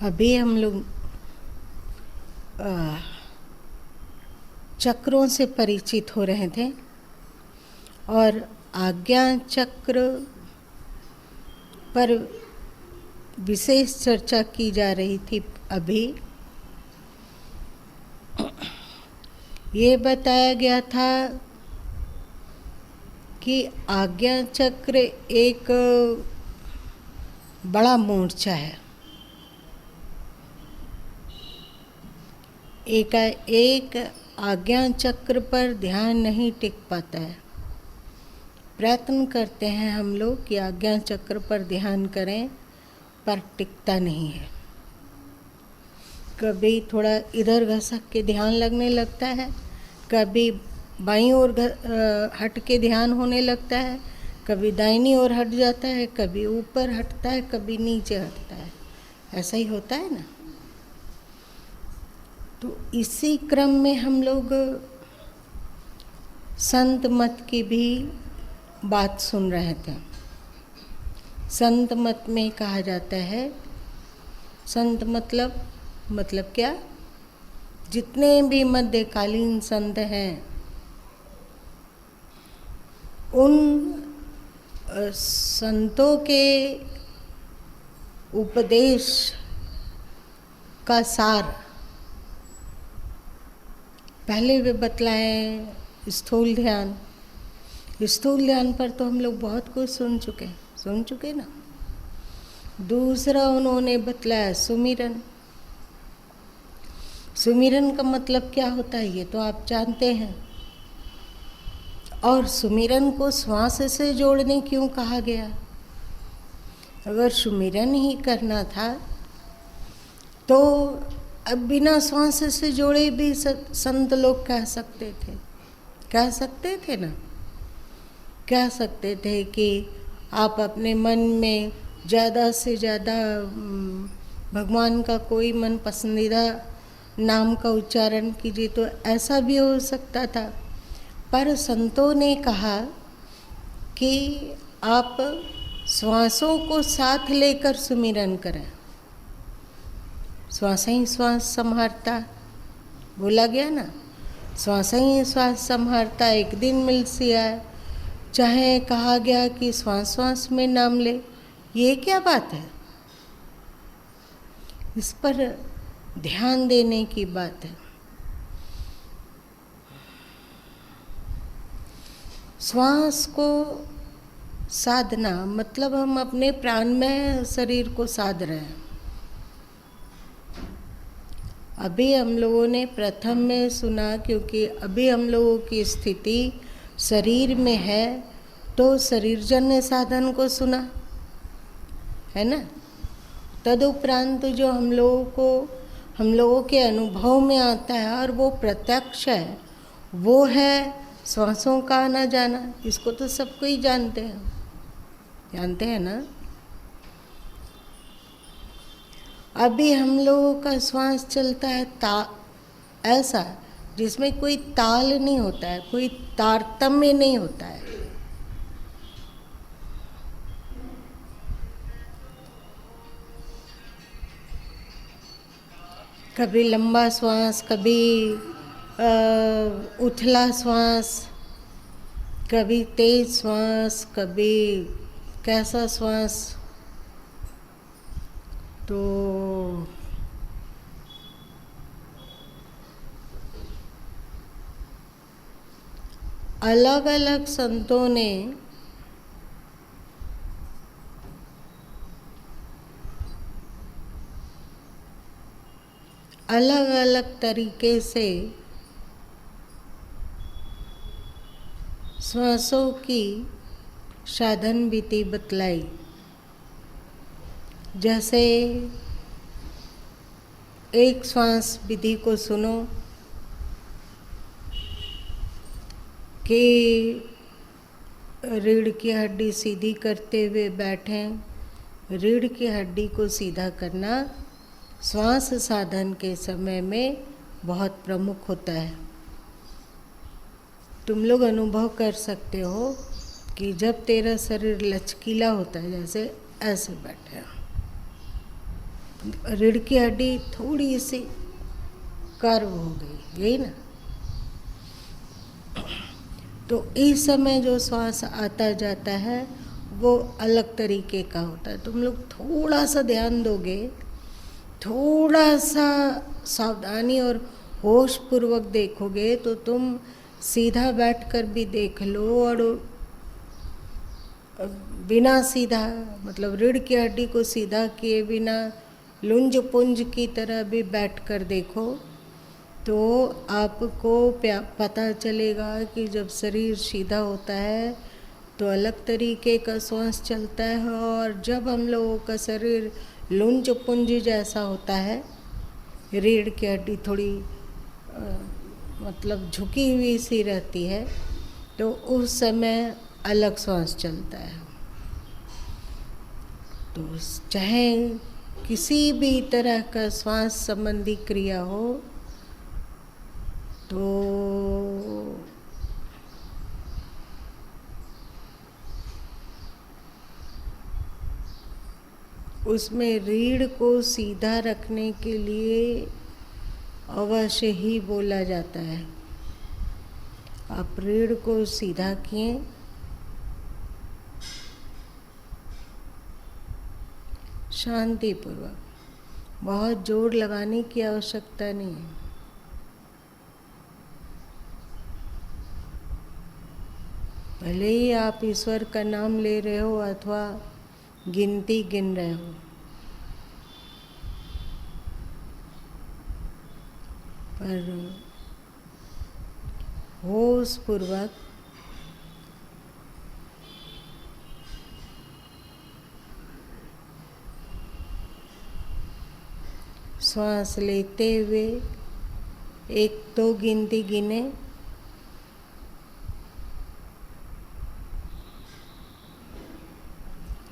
अभी हम लोग चक्रों से परिचित हो रहे थे और आज्ञा चक्र पर विशेष चर्चा की जा रही थी। अभी ये बताया गया था कि आज्ञा चक्र एक बड़ा मोर्चा है। एक आज्ञा चक्र पर ध्यान नहीं टिक पाता है। प्रयत्न करते हैं हम लोग कि आज्ञा चक्र पर ध्यान करें, पर टिकता नहीं है। कभी थोड़ा इधर घसक के ध्यान लगने लगता है, कभी बाईं ओर हट के ध्यान होने लगता है, कभी दाहिनी ओर हट जाता है, कभी ऊपर हटता है, कभी नीचे हटता है। ऐसा ही होता है ना। तो इसी क्रम में हम लोग संत मत की भी बात सुन रहे थे। संत मत में कहा जाता है, संत मतलब क्या? जितने भी मध्यकालीन संत हैं, उन संतों के उपदेश का सार पहले वे बतलाएं। स्थूल ध्यान पर तो हम लोग बहुत कुछ सुन चुके ना। दूसरा उन्होंने बतलाया सुमिरन का मतलब क्या होता है ये तो आप जानते हैं। और सुमिरन को श्वास से जोड़ने क्यों कहा गया? अगर सुमिरन ही करना था तो अब बिना श्वास से जोड़े भी संत लोग कह सकते थे कि आप अपने मन में ज़्यादा से ज़्यादा भगवान का कोई मन पसंदीदा नाम का उच्चारण कीजिए। तो ऐसा भी हो सकता था, पर संतों ने कहा कि आप श्वासों को साथ लेकर सुमिरन करें। श्वास ही श्वास संहारता बोला गया ना, श्वास ही श्वास संहारता एक दिन मिल सिया। चाहे कहा गया कि श्वास श्वास में नाम ले, ये क्या बात है? इस पर ध्यान देने की बात है। श्वास को साधना मतलब हम अपने प्राणमय शरीर को साध रहे हैं। अभी हम लोगों ने प्रथम में सुना, क्योंकि अभी हम लोगों की स्थिति शरीर में है, तो शरीरजन्य साधन को सुना है ना। तदुपरांत जो हम लोगों के अनुभव में आता है और वो प्रत्यक्ष है, वो है श्वासों का आना जाना। इसको तो सबको ही जानते हैं ना। अभी हम लोगों का श्वास चलता है ऐसा जिसमें कोई ताल नहीं होता है, कोई तारतम्य नहीं होता है। कभी लंबा श्वास, कभी उथला श्वास, कभी तेज श्वास, कभी कैसा श्वास। तो अलग अलग संतों ने अलग अलग तरीके से श्वासों की साधन विधि बतलाई। जैसे एक श्वास विधि को सुनो कि रीढ़ की हड्डी सीधी करते हुए बैठें। रीढ़ की हड्डी को सीधा करना श्वास साधन के समय में बहुत प्रमुख होता है। तुम लोग अनुभव कर सकते हो कि जब तेरा शरीर लचकीला होता है, जैसे ऐसे बैठे हो, रीढ़ की हड्डी थोड़ी सी कर्व हो गई, यही ना। तो इस समय जो श्वास आता जाता है वो अलग तरीके का होता है। तुम लोग थोड़ा सा ध्यान दोगे, थोड़ा सा सावधानी और होश पूर्वक देखोगे तो तुम सीधा बैठकर भी देख लो और बिना सीधा, मतलब रीढ़ की हड्डी को सीधा किए बिना लुंज पुंज की तरह भी बैठकर देखो तो आपको पता चलेगा कि जब शरीर सीधा होता है तो अलग तरीके का श्वास चलता है, और जब हम लोगों का शरीर लुंज पुंज जैसा होता है, रीढ़ की हड्डी थोड़ी मतलब झुकी हुई सी रहती है, तो उस समय अलग श्वास चलता है। तो चाहे किसी भी तरह का श्वास संबंधी क्रिया हो तो उसमें रीढ़ को सीधा रखने के लिए अवश्य ही बोला जाता है। आप रीढ़ को सीधा किए, शांतिपूर्वक, बहुत जोर लगाने की आवश्यकता नहीं है। भले ही आप ईश्वर का नाम ले रहे हो अथवा गिनती गिन रहे हो, पर होश पूर्वक श्वास लेते हुए 1-2 गिनती गिने,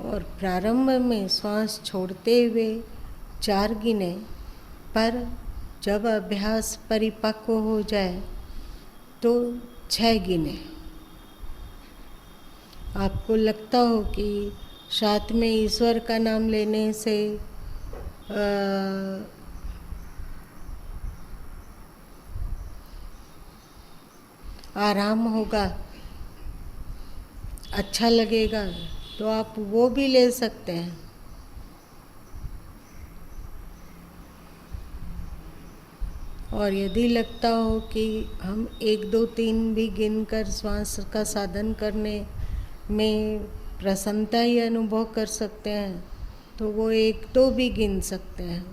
और प्रारंभ में श्वास छोड़ते हुए 4 गिने, पर जब अभ्यास परिपक्व हो जाए तो 6 गिने। आपको लगता हो कि साथ में ईश्वर का नाम लेने से आराम होगा, अच्छा लगेगा, तो आप वो भी ले सकते हैं। और यदि लगता हो कि हम 1, 2, 3 भी गिनकर श्वास का साधन करने में प्रसन्नता ही अनुभव कर सकते हैं तो वो 1, 2 भी गिन सकते हैं।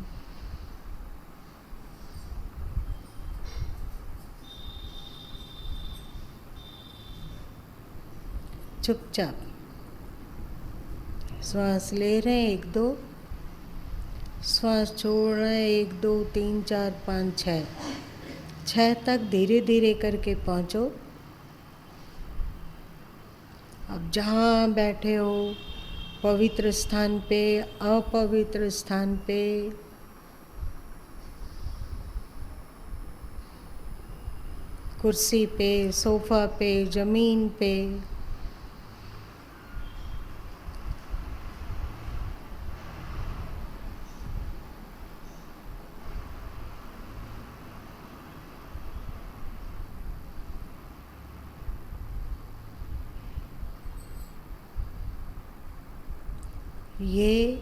चुपचाप श्वास ले रहे हैं 1, 2, श्वास छोड़ रहे हैं 1, 2, 3, 4, 5, 6, 6 तक धीरे धीरे करके पहुँचो। अब जहाँ बैठे हो, पवित्र स्थान पे, अपवित्र स्थान पे, कुर्सी पे, सोफा पे, जमीन पे, ये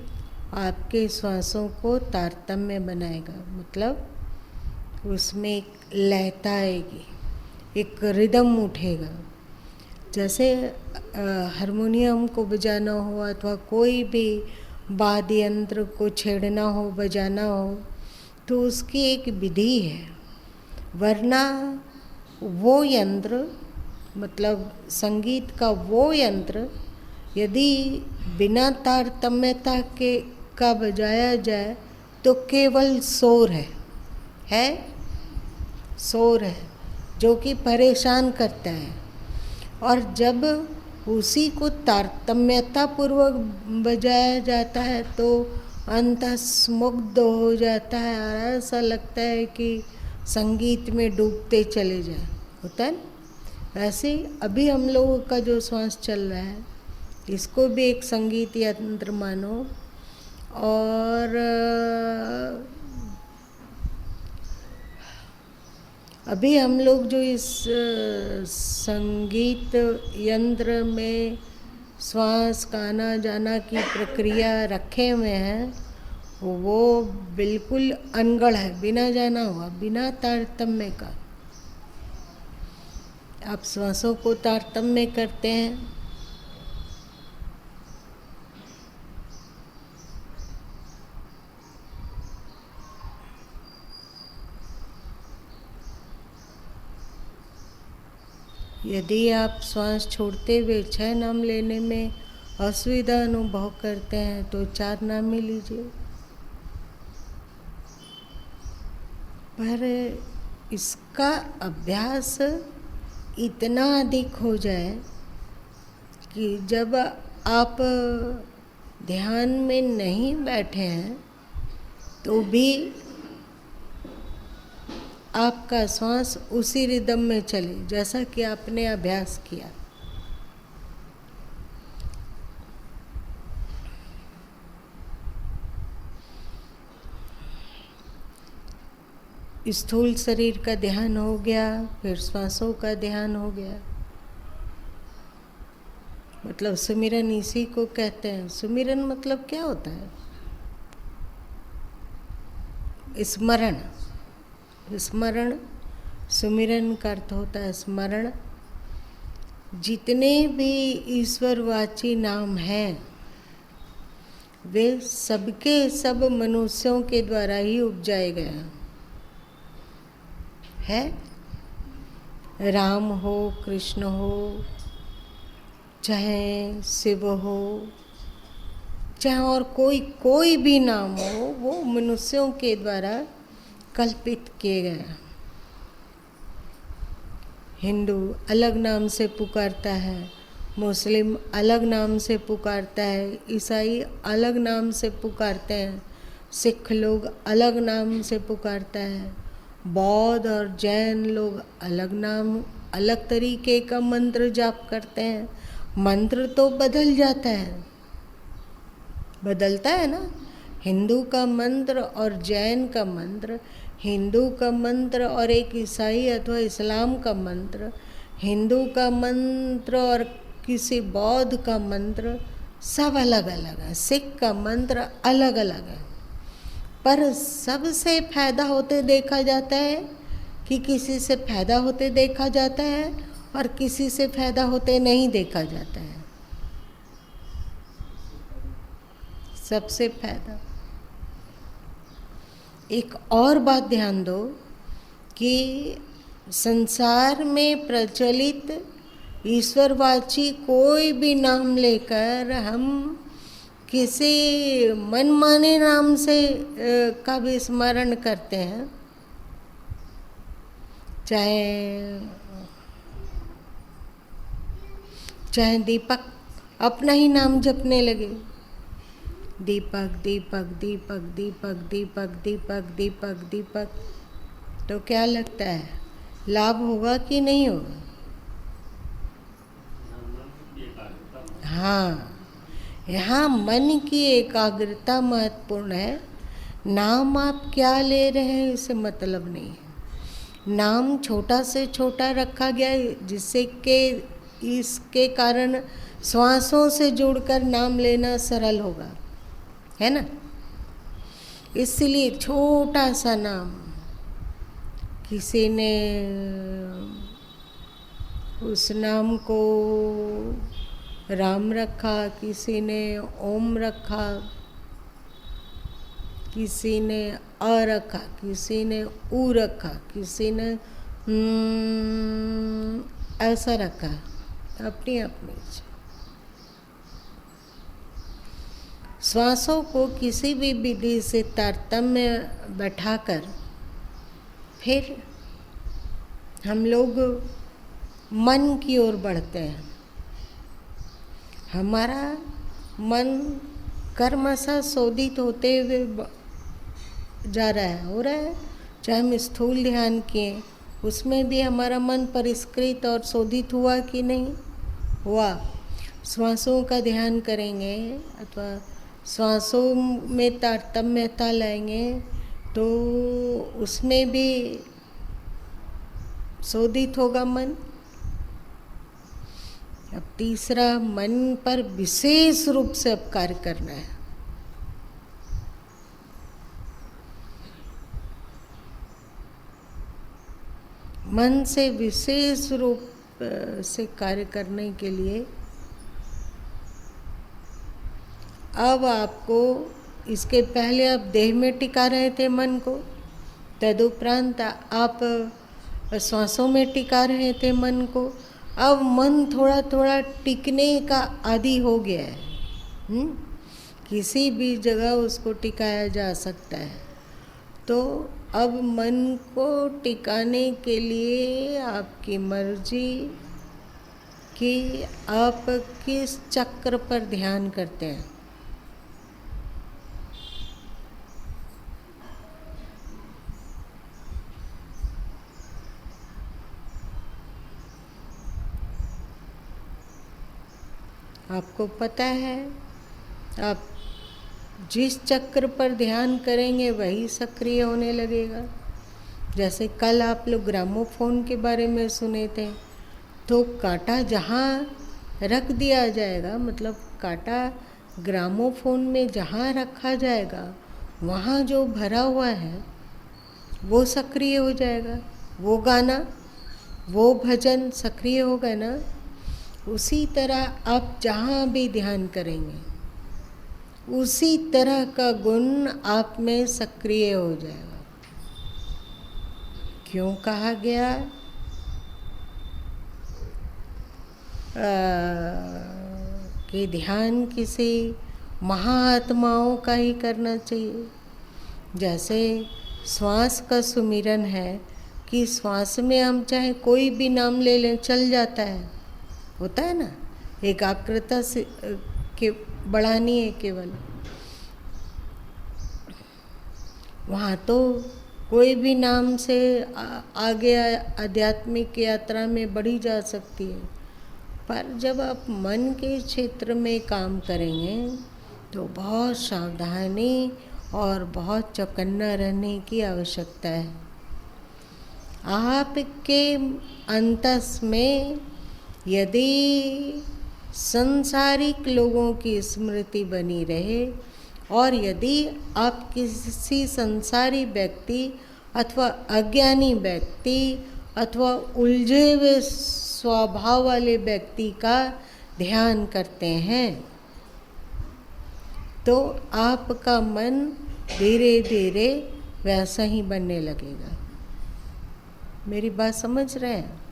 आपके श्वासों को तारतम्य बनाएगा, मतलब उसमें एक लयता आएगी, एक रिदम उठेगा। जैसे हारमोनियम को बजाना हो अथवा कोई भी वाद्य यंत्र को छेड़ना हो, बजाना हो, तो उसकी एक विधि है, वरना वो यंत्र, मतलब संगीत का वो यंत्र यदि बिना तारतम्यता के का बजाया जाए तो केवल शोर है शोर है जो कि परेशान करता है। और जब उसी को तारतम्यता पूर्वक बजाया जाता है तो अंतस्मुग्ध हो जाता है और ऐसा लगता है कि संगीत में डूबते चले जाए, होता है ना। वैसे अभी हम लोगों का जो श्वास चल रहा है इसको भी एक संगीत यंत्र मानो, और अभी हम लोग जो इस संगीत यंत्र में श्वास का आना जाना की प्रक्रिया रखे हुए हैं, वो बिल्कुल अनगढ़ है, बिना जाना हुआ, बिना तारतम्य का। आप श्वासों को तारतम्य करते हैं, यदि आप श्वास छोड़ते हुए 6 नाम लेने में असुविधा अनुभव करते हैं तो 4 नाम ही लीजिए। पर इसका अभ्यास इतना अधिक हो जाए कि जब आप ध्यान में नहीं बैठे हैं तो भी आपका श्वास उसी रिदम में चले जैसा कि आपने अभ्यास किया। स्थूल शरीर का ध्यान हो गया, फिर श्वासों का ध्यान हो गया। मतलब सुमिरन इसी को कहते हैं। सुमिरन मतलब क्या होता है? स्मरण। स्मरण, सुमिरन का अर्थ होता है स्मरण। जितने भी ईश्वरवाची नाम हैं वे सबके सब मनुष्यों के द्वारा ही उपजाए गए हैं। राम हो, कृष्ण हो, चाहे शिव हो, चाहे और कोई भी नाम हो, वो मनुष्यों के द्वारा कल्पित किए गए हैं। हिंदू अलग नाम से पुकारता है, मुस्लिम अलग नाम से पुकारता है, ईसाई अलग नाम से पुकारते हैं, सिख लोग अलग नाम से पुकारता है, बौद्ध और जैन लोग अलग नाम, अलग तरीके का मंत्र जाप करते हैं। मंत्र तो बदल जाता है, बदलता है ना। हिंदू का मंत्र और जैन का मंत्र, हिंदू का मंत्र और एक ईसाई अथवा इस्लाम का मंत्र, हिंदू का मंत्र और किसी बौद्ध का मंत्र, सब अलग अलग है। सिख का मंत्र अलग अलग है, पर सबसे फायदा होते देखा जाता है कि किसी से फायदा होते देखा जाता है और किसी से फायदा होते नहीं देखा जाता है। सबसे फायदा। एक और बात ध्यान दो कि संसार में प्रचलित ईश्वरवाची कोई भी नाम लेकर हम किसी मनमाने नाम से का भी स्मरण करते हैं, चाहे दीपक, अपना ही नाम जपने लगे, दीपक दीपक दीपक दीपक दीपक दीपक दीपक दीपक, तो क्या लगता है लाभ होगा कि नहीं होगा? हाँ, यहाँ मन की एकाग्रता महत्वपूर्ण है। नाम आप क्या ले रहे हैं इससे मतलब नहीं है। नाम छोटा से छोटा रखा गया है जिससे कि इसके कारण श्वासों से जुड़कर नाम लेना सरल होगा, है ना। इसलिए छोटा सा नाम, किसी ने उस नाम को राम रखा, किसी ने ओम रखा, किसी ने अ रखा, किसी ने उ रखा, किसी ने ऐसा रखा, अपनी अपनी। श्वासों को किसी भी विधि से तारतम्य बैठाकर फिर हम लोग मन की ओर बढ़ते हैं। हमारा मन कर्मशः शोधित होते हुए जा रहा है, हो रहा है। चाहे हम स्थूल ध्यान किए, उसमें भी हमारा मन परिष्कृत और शोधित हुआ कि नहीं हुआ। श्वासों का ध्यान करेंगे अथवा श्वासों में तारतम्यता लाएंगे तो उसमें भी शोधित होगा मन। अब तीसरा, मन पर विशेष रूप से अब कार्य करना है। मन से विशेष रूप से कार्य करने के लिए अब आपको, इसके पहले आप देह में टिका रहे थे मन को, तदुपरांत आप श्वासों में टिका रहे थे मन को। अब मन थोड़ा थोड़ा टिकने का आदी हो गया है। किसी भी जगह उसको टिकाया जा सकता है। तो अब मन को टिकाने के लिए आपकी मर्जी कि आप किस चक्र पर ध्यान करते हैं। आपको पता है, आप जिस चक्र पर ध्यान करेंगे वही सक्रिय होने लगेगा। जैसे कल आप लोग ग्रामोफोन के बारे में सुने थे, तो कांटा जहाँ रख दिया जाएगा, मतलब कांटा ग्रामोफोन में जहाँ रखा जाएगा वहाँ जो भरा हुआ है वो सक्रिय हो जाएगा। वो गाना, वो भजन सक्रिय होगा ना। उसी तरह आप जहाँ भी ध्यान करेंगे उसी तरह का गुण आप में सक्रिय हो जाएगा। क्यों कहा गया कि ध्यान किसी महाआत्माओं का ही करना चाहिए। जैसे श्वास का सुमिरन है कि श्वास में हम चाहे कोई भी नाम ले लें चल जाता है, होता है ना। एकाग्रता से के बढ़ानी है केवल, वहाँ तो कोई भी नाम से आगे आध्यात्मिक यात्रा में बढ़ी जा सकती है। पर जब आप मन के क्षेत्र में काम करेंगे तो बहुत सावधानी और बहुत चौकन्ना रहने की आवश्यकता है। आपके अंतस में यदि संसारिक लोगों की स्मृति बनी रहे और यदि आप किसी संसारी व्यक्ति अथवा अज्ञानी व्यक्ति अथवा उलझे हुए स्वभाव वाले व्यक्ति का ध्यान करते हैं तो आपका मन धीरे धीरे वैसा ही बनने लगेगा। मेरी बात समझ रहे हैं?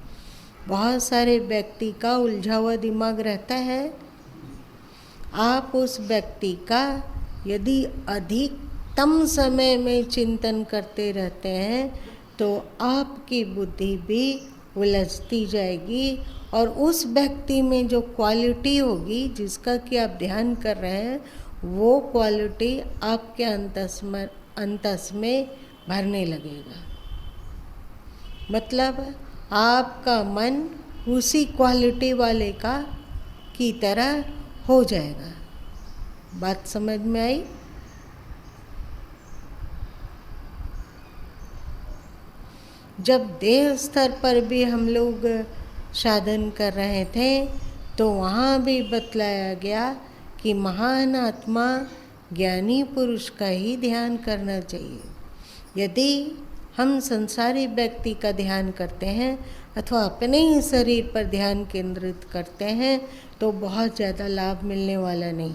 बहुत सारे व्यक्ति का उलझा हुआ दिमाग रहता है। आप उस व्यक्ति का यदि अधिकतम समय में चिंतन करते रहते हैं तो आपकी बुद्धि भी उलझती जाएगी और उस व्यक्ति में जो क्वालिटी होगी जिसका कि आप ध्यान कर रहे हैं वो क्वालिटी आपके अंतस में भरने लगेगा। मतलब आपका मन उसी क्वालिटी वाले का की तरह हो जाएगा। बात समझ में आई? जब देह स्तर पर भी हम लोग साधन कर रहे थे तो वहाँ भी बतलाया गया कि महान आत्मा ज्ञानी पुरुष का ही ध्यान करना चाहिए। यदि हम संसारी व्यक्ति का ध्यान करते हैं अथवा अपने ही शरीर पर ध्यान केंद्रित करते हैं तो बहुत ज़्यादा लाभ मिलने वाला नहीं।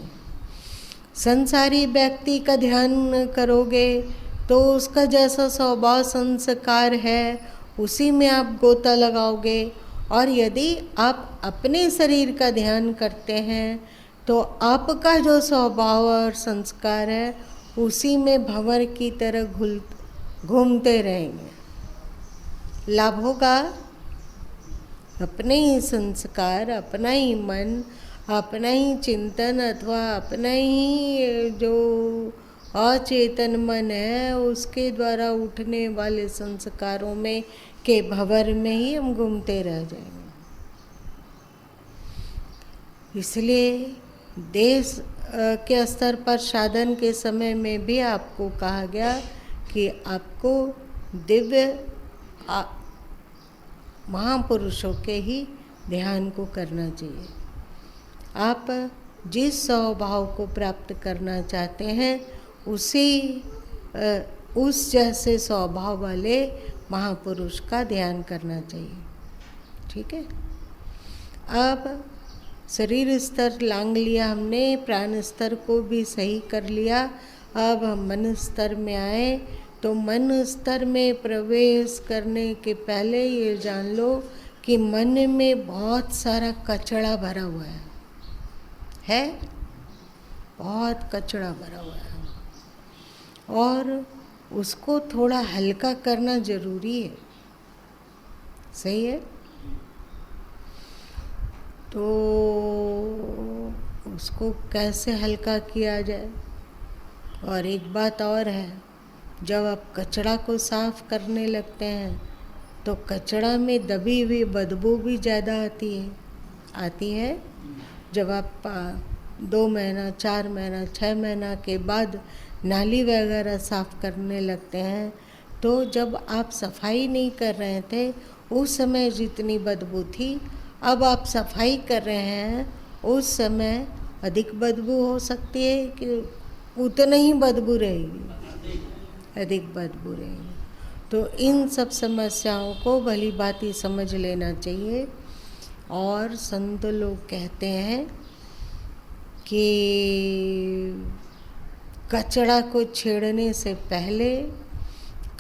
संसारी व्यक्ति का ध्यान करोगे तो उसका जैसा स्वभाव संस्कार है उसी में आप गोता लगाओगे, और यदि आप अपने शरीर का ध्यान करते हैं तो आपका जो स्वभाव और संस्कार है उसी में भंवर की तरह घूमते रहेंगे। लाभ होगा। अपने ही संस्कार, अपना ही मन, अपना ही चिंतन अथवा अपना ही जो अचेतन मन है उसके द्वारा उठने वाले संस्कारों में के भंवर में ही हम घूमते रह जाएंगे। इसलिए देश के स्तर पर साधन के समय में भी आपको कहा गया कि आपको दिव्य महापुरुषों के ही ध्यान को करना चाहिए। आप जिस स्वभाव को प्राप्त करना चाहते हैं उस जैसे स्वभाव वाले महापुरुष का ध्यान करना चाहिए। ठीक है। अब शरीर स्तर लांघ लिया हमने, प्राण स्तर को भी सही कर लिया। अब हम मन स्तर में आए तो मन स्तर में प्रवेश करने के पहले ये जान लो कि मन में बहुत सारा कचरा भरा हुआ है बहुत कचरा भरा हुआ है और उसको थोड़ा हल्का करना जरूरी है। सही है। तो उसको कैसे हल्का किया जाए। और एक बात और है, जब आप कचरा को साफ करने लगते हैं तो कचरा में दबी हुई बदबू भी ज़्यादा आती है। जब आप 2 महीना 4 महीना 6 महीना के बाद नाली वगैरह साफ करने लगते हैं तो जब आप सफाई नहीं कर रहे थे उस समय जितनी बदबू थी, अब आप सफाई कर रहे हैं उस समय अधिक बदबू हो सकती है कि उतना ही बदबू रहेगी, अधिक बदबू रहेगी। तो इन सब समस्याओं को भली भांति समझ लेना चाहिए। और संत लोग कहते हैं कि कचरा को छेड़ने से पहले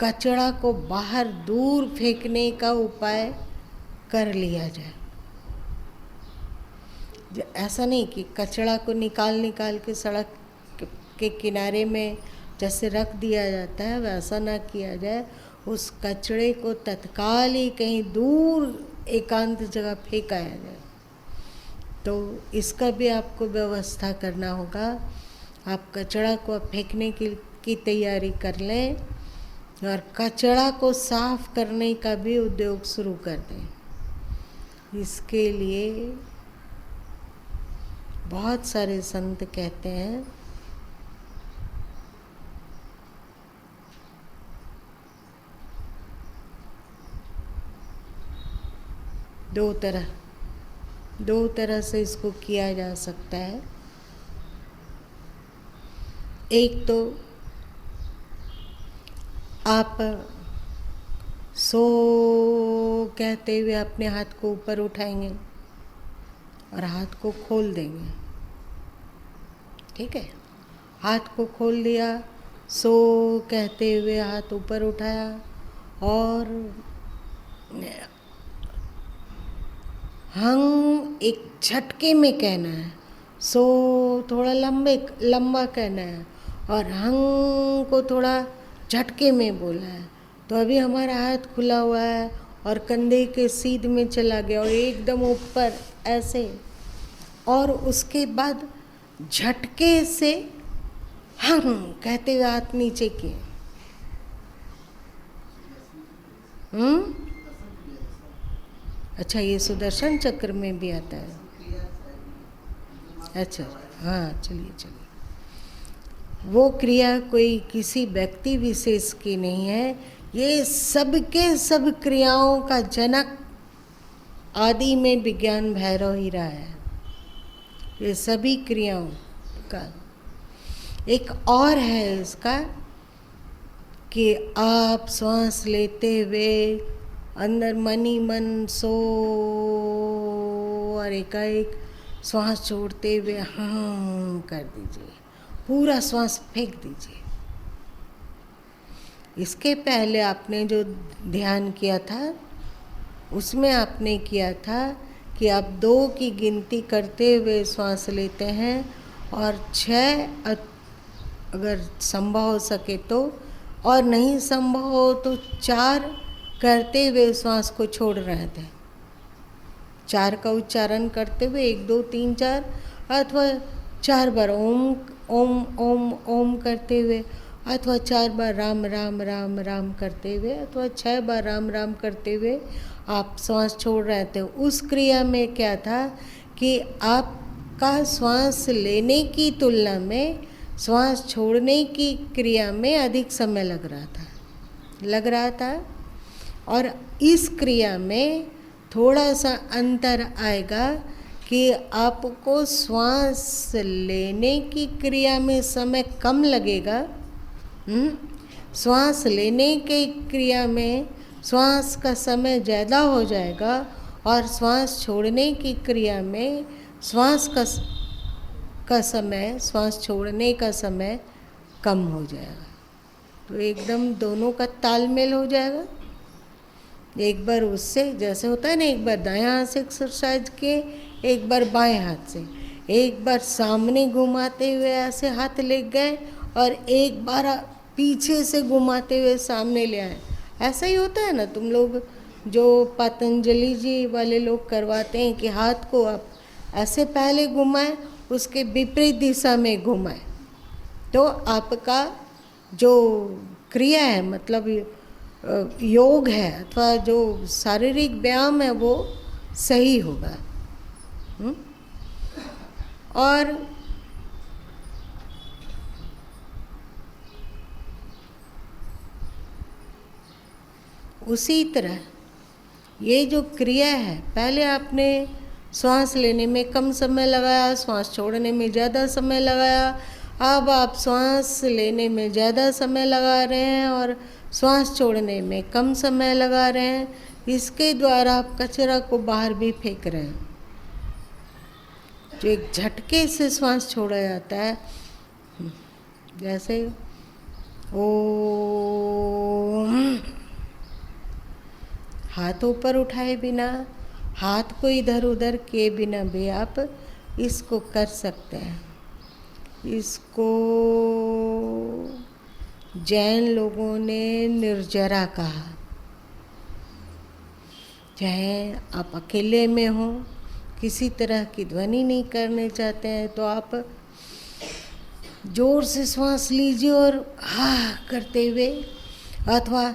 कचरा को बाहर दूर फेंकने का उपाय कर लिया जाए। ऐसा नहीं कि कचरा को निकाल के सड़क के किनारे में जैसे रख दिया जाता है वैसा ना किया जाए। उस कचरे को तत्काल ही कहीं दूर एकांत जगह फेंकाया जाए। तो इसका भी आपको व्यवस्था करना होगा। आप कचरा को फेंकने की तैयारी कर लें और कचरा को साफ करने का भी उद्योग शुरू कर दें। इसके लिए बहुत सारे संत कहते हैं दो तरह से इसको किया जा सकता है। एक तो आप सो कहते हुए अपने हाथ को ऊपर उठाएंगे और हाथ को खोल देंगे। ठीक है। हाथ को खोल दिया, सो कहते हुए हाथ ऊपर उठाया और हम एक झटके में कहना है। सो थोड़ा लंबा कहना है और हंग को थोड़ा झटके में बोला है। तो अभी हमारा हाथ खुला हुआ है और कंधे के सीध में चला गया और एकदम ऊपर ऐसे, और उसके बाद झटके से हंग कहते हुए हाथ नीचे किए। अच्छा, ये सुदर्शन चक्र में भी आता है। अच्छा, हाँ, चलिए। वो क्रिया कोई किसी व्यक्ति विशेष की नहीं है, ये सबके सब क्रियाओं का जनक आदि में विज्ञान भैरव ही रहा है। ये सभी क्रियाओं का एक और है इसका कि आप श्वास लेते हुए अंदर मनी मन सो और एकाएक श्वास छोड़ते हुए हाँ कर दीजिए, पूरा श्वास फेंक दीजिए। इसके पहले आपने जो ध्यान किया था उसमें आपने किया था कि आप 2 की गिनती करते हुए श्वास लेते हैं और 6 अगर संभव हो सके तो, और नहीं संभव हो तो 4 करते हुए श्वास को छोड़ रहे थे। 4 का उच्चारण करते हुए 1 2 3 4 अथवा 4 बार ओम ओम ओम ओम करते हुए, अथवा 4 बार राम राम राम राम करते हुए, अथवा 6 बार राम राम करते हुए आप श्वास छोड़ रहे थे। उस क्रिया में क्या था कि आपका श्वास लेने की तुलना में श्वास छोड़ने की क्रिया में अधिक समय लग रहा था। और इस क्रिया में थोड़ा सा अंतर आएगा कि आपको श्वास लेने की क्रिया में समय कम लगेगा। श्वास लेने की क्रिया में श्वास का समय ज़्यादा हो जाएगा और श्वास छोड़ने की क्रिया में श्वास छोड़ने का समय कम हो जाएगा। तो एकदम दोनों का तालमेल हो जाएगा। एक बार उससे जैसे होता है ना, एक बार दाएं हाथ से एक्सरसाइज किए, एक बार बाएं हाथ से, एक बार सामने घुमाते हुए ऐसे हाथ ले गए और एक बार पीछे से घुमाते हुए सामने ले आए। ऐसा ही होता है ना, तुम लोग जो पतंजलि जी वाले लोग करवाते हैं कि हाथ को आप ऐसे पहले घुमाएं, उसके विपरीत दिशा में घुमाएं, तो आपका जो क्रिया है, मतलब योग है अथवा जो शारीरिक व्यायाम है वो सही होगा। और उसी तरह ये जो क्रिया है, पहले आपने श्वास लेने में कम समय लगाया, श्वास छोड़ने में ज़्यादा समय लगाया। अब आप श्वास लेने में ज़्यादा समय लगा रहे हैं और श्वास छोड़ने में कम समय लगा रहे हैं। इसके द्वारा आप कचरा को बाहर भी फेंक रहे हैं। जो एक झटके से श्वास छोड़ा जाता है, जैसे ओम, हाथ ऊपर उठाए बिना, हाथ को इधर उधर किए बिना भी आप इसको कर सकते हैं। इसको जैन लोगों ने निर्जरा कहा। चाहे आप अकेले में हो, किसी तरह की ध्वनि नहीं करने चाहते हैं, तो आप जोर से श्वास लीजिए और हा करते हुए अथवा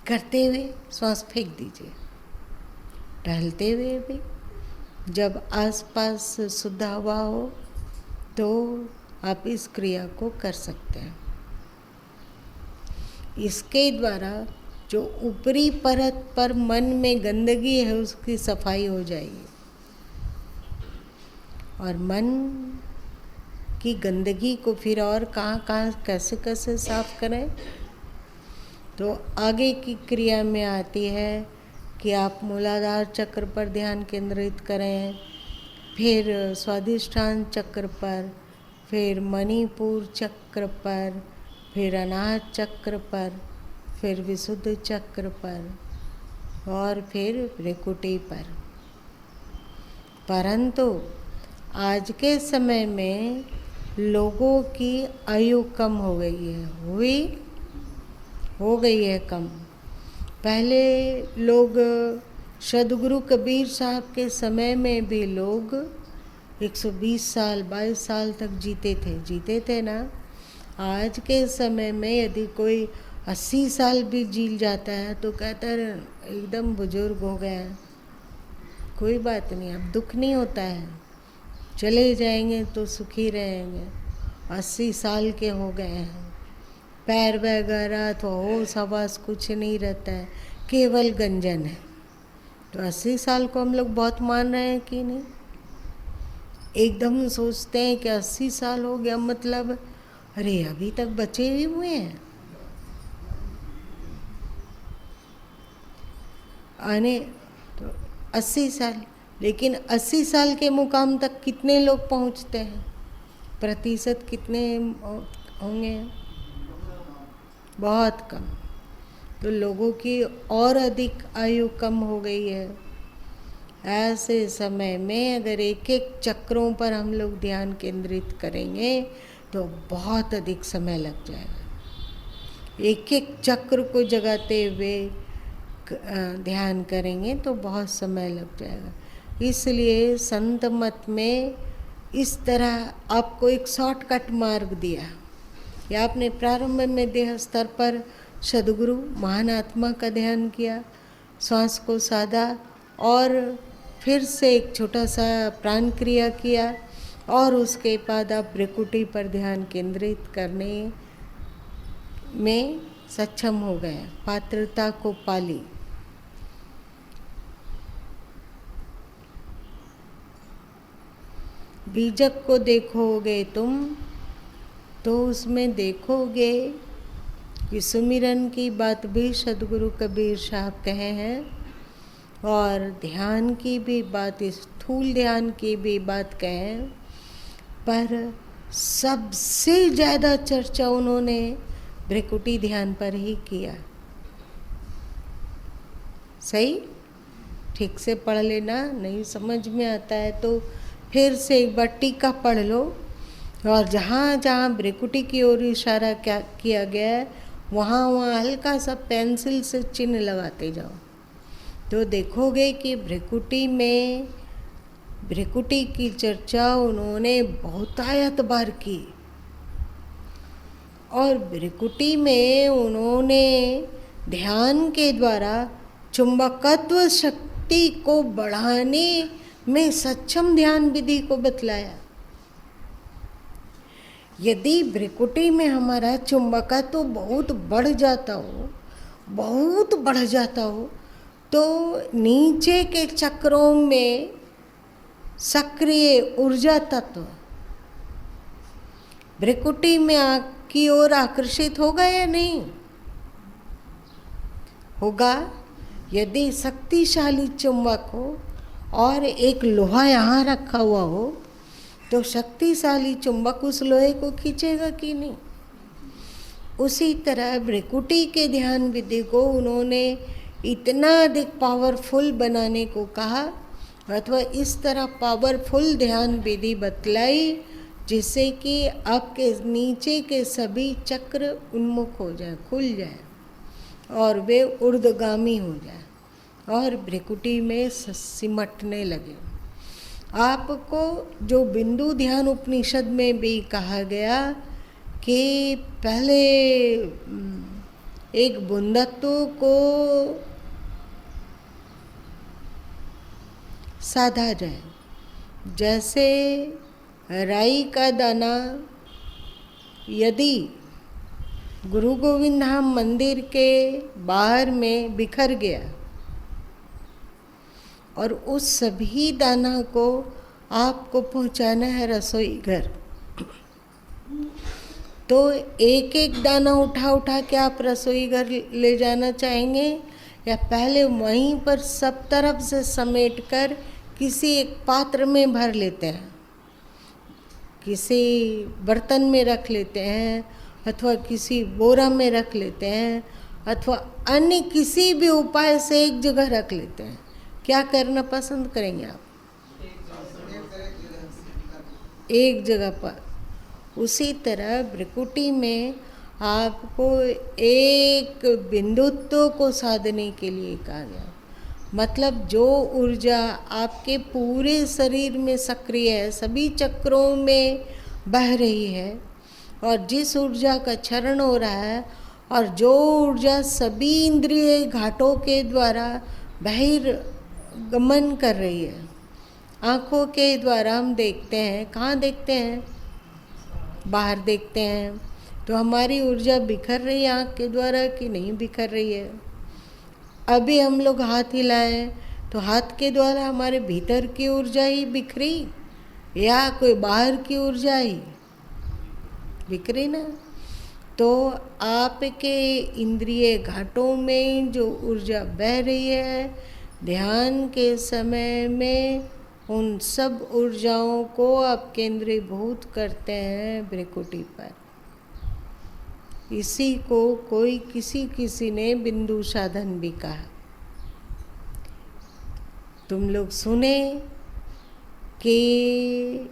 करते हुए श्वास फेंक दीजिए। टहलते हुए भी जब आसपास शुद्ध हवा हो तो आप इस क्रिया को कर सकते हैं। इसके द्वारा जो ऊपरी परत पर मन में गंदगी है उसकी सफाई हो जाएगी। और मन की गंदगी को फिर और कहाँ कैसे कैसे साफ करें, तो आगे की क्रिया में आती है कि आप मूलाधार चक्र पर ध्यान केंद्रित करें, फिर स्वादिष्ठान चक्र पर, फिर मणिपुर चक्र पर, फिर अनाहत चक्र पर, फिर विशुद्ध चक्र पर और फिर भ्रिकुटी पर। परंतु आज के समय में लोगों की आयु कम हो गई है, हो गई है कम। पहले लोग सदगुरु कबीर साहब के समय में भी लोग 120 साल 22 साल तक जीते थे ना। आज के समय में यदि कोई 80 साल भी जी जाता है तो कहता है एकदम बुजुर्ग हो गया है। कोई बात नहीं, अब दुख नहीं होता है, चले जाएंगे तो सुखी रहेंगे। 80 साल के हो गए हैं, पैर वगैरह तो होश हवास कुछ नहीं रहता है, केवल गंजन है। तो 80 साल को हम लोग बहुत मान रहे हैं कि नहीं? एकदम सोचते हैं कि 80 साल हो गया मतलब अरे अभी तक बचे ही हुए हैं। आने तो 80 साल, लेकिन 80 साल के मुकाम तक कितने लोग पहुंचते हैं? प्रतिशत कितने होंगे? बहुत कम। तो लोगों की और अधिक आयु कम हो गई है। ऐसे समय में अगर एक एक चक्रों पर हम लोग ध्यान केंद्रित करेंगे तो बहुत अधिक समय लग जाएगा। एक एक चक्र को जगाते हुए ध्यान करेंगे तो बहुत समय लग जाएगा। इसलिए संत मत में इस तरह आपको एक शॉर्टकट मार्ग दिया कि आपने प्रारंभ में देह स्तर पर सद्गुरु महान आत्मा का ध्यान किया, श्वास को साधा और फिर से एक छोटा सा प्राण क्रिया किया और उसके बाद आप भ्रिकुटी पर ध्यान केंद्रित करने में सक्षम हो गए, पात्रता को पाली। बीजक को देखोगे तुम तो उसमें देखोगे कि सुमिरन की बात भी सदगुरु कबीर साहब कहे हैं और ध्यान की भी बात, स्थूल ध्यान की भी बात कहें, पर सबसे ज़्यादा चर्चा उन्होंने भ्रिकुटी ध्यान पर ही किया। सही? ठीक से पढ़ लेना, नहीं समझ में आता है तो फिर से एक बार टीका पढ़ लो और जहाँ जहाँ भ्रिकुटी की ओर इशारा क्या किया गया है वहाँ वहाँ हल्का सा पेंसिल से चिन्ह लगाते जाओ तो देखोगे कि भ्रिकुटी की चर्चा उन्होंने बहुतायत बार की और भ्रिकुटी में उन्होंने ध्यान के द्वारा चुंबकत्व शक्ति को बढ़ाने में सक्षम ध्यान विधि को बतलाया। यदि भ्रिकुटी में हमारा चुंबकत्व बहुत बढ़ जाता हो तो नीचे के चक्रों में सक्रिय ऊर्जा तत्व भ्रिकुटी में की ओर आकर्षित होगा या नहीं होगा? यदि शक्तिशाली चुंबक हो और एक लोहा यहाँ रखा हुआ हो तो शक्तिशाली चुंबक उस लोहे को खींचेगा कि नहीं? उसी तरह भ्रिकुटी के ध्यान विधि को उन्होंने इतना अधिक पावरफुल बनाने को कहा अथवा इस तरह पावरफुल ध्यान विधि बतलाई जिससे कि आपके नीचे के सभी चक्र उन्मुख हो जाए, खुल जाए और वे ऊर्ध्वगामी हो जाए और भ्रिकुटी में सिमटने लगे। आपको जो बिंदु ध्यान उपनिषद में भी कहा गया कि पहले एक बूंदत्व को साधा जाए, जैसे राई का दाना यदि गुरु गोविंद धाम मंदिर के बाहर में बिखर गया और उस सभी दाना को आपको पहुंचाना है रसोई घर, तो एक एक दाना उठा के आप रसोई घर ले जाना चाहेंगे या पहले वहीं पर सब तरफ से समेटकर किसी एक पात्र में भर लेते हैं, किसी बर्तन में रख लेते हैं अथवा किसी बोरा में रख लेते हैं अथवा अन्य किसी भी उपाय से एक जगह रख लेते हैं? क्या करना पसंद करेंगे आप? एक जगह पर। उसी तरह भ्रिकुटी में आपको एक बिंदुत्व को साधने के लिए कहा गया, मतलब जो ऊर्जा आपके पूरे शरीर में सक्रिय है, सभी चक्रों में बह रही है और जिस ऊर्जा का क्षरण हो रहा है और जो ऊर्जा सभी इंद्रिय घाटों के द्वारा बहिर्गमन कर रही है। आँखों के द्वारा हम देखते हैं, कहाँ देखते हैं? बाहर देखते हैं, तो हमारी ऊर्जा बिखर रही है आँख के द्वारा कि नहीं बिखर रही है? अभी हम लोग हाथ हिलाएं तो हाथ के द्वारा हमारे भीतर की ऊर्जा ही बिखरी या कोई बाहर की ऊर्जा ही बिखरी ना? तो आपके इंद्रिय घाटों में जो ऊर्जा बह रही है, ध्यान के समय में उन सब ऊर्जाओं को आप केंद्रीभूत करते हैं भ्रिकुटी पर। इसी को कोई किसी ने बिंदु साधन भी कहा। तुम लोग सुने कि